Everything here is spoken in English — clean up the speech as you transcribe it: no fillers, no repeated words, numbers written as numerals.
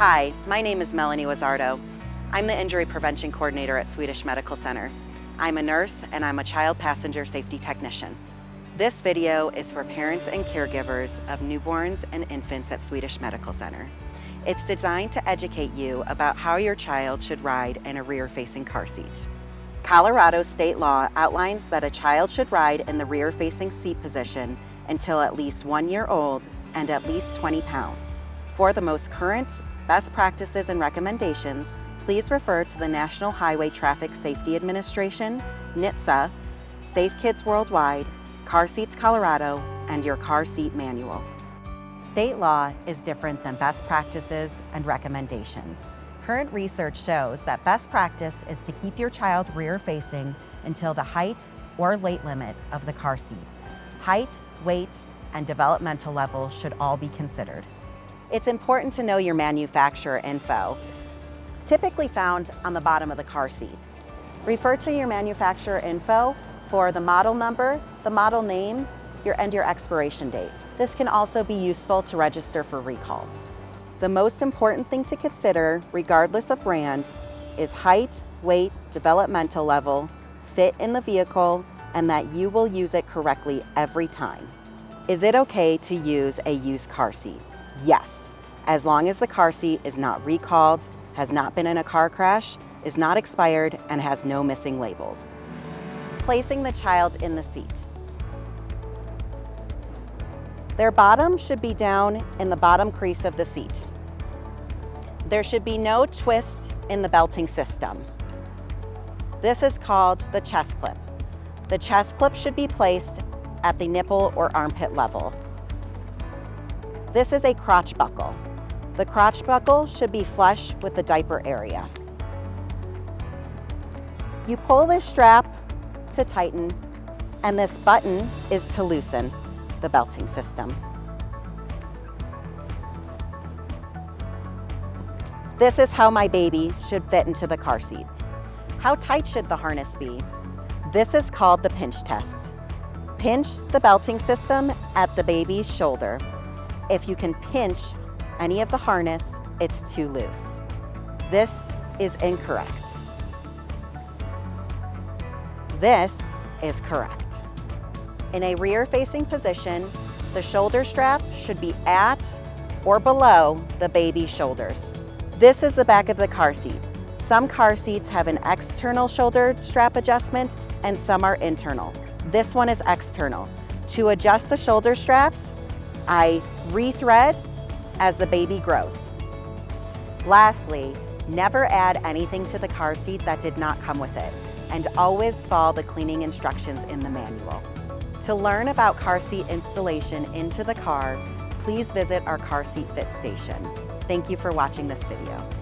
Hi, my name is Melanie Wuzzardo. I'm the Injury Prevention Coordinator at Swedish Medical Center. I'm a nurse and I'm a child passenger safety technician. This video is for parents and caregivers of newborns and infants at Swedish Medical Center. It's designed to educate you about how your child should ride in a rear-facing car seat. Colorado state law outlines that a child should ride in the rear-facing seat position until at least 1 year old and at least 20 pounds. For the most current, best practices and recommendations, please refer to the National Highway Traffic Safety Administration, NHTSA, Safe Kids Worldwide, Car Seats Colorado, and your car seat manual. State law is different than best practices and recommendations. Current research shows that best practice is to keep your child rear-facing until the height or weight limit of the car seat. Height, weight, and developmental level should all be considered. It's important to know your manufacturer info, typically found on the bottom of the car seat. Refer to your manufacturer info for the model number, the model name, and your expiration date. This can also be useful to register for recalls. The most important thing to consider, regardless of brand, is height, weight, developmental level, fit in the vehicle, and that you will use it correctly every time. Is it okay to use a used car seat? Yes, as long as the car seat is not recalled, has not been in a car crash, is not expired, and has no missing labels. Placing the child in the seat. Their bottom should be down in the bottom crease of the seat. There should be no twist in the belting system. This is called the chest clip. The chest clip should be placed at the nipple or armpit level. This is a crotch buckle. The crotch buckle should be flush with the diaper area. You pull this strap to tighten, and this button is to loosen the belting system. This is how my baby should fit into the car seat. How tight should the harness be? This is called the pinch test. Pinch the belting system at the baby's shoulder. If you can pinch any of the harness, it's too loose. This is incorrect. This is correct. In a rear-facing position, the shoulder strap should be at or below the baby's shoulders. This is the back of the car seat. Some car seats have an external shoulder strap adjustment and some are internal. This one is external. To adjust the shoulder straps, I rethread as the baby grows. Lastly, never add anything to the car seat that did not come with it, and always follow the cleaning instructions in the manual. To learn about car seat installation into the car, please visit our car seat fit station. Thank you for watching this video.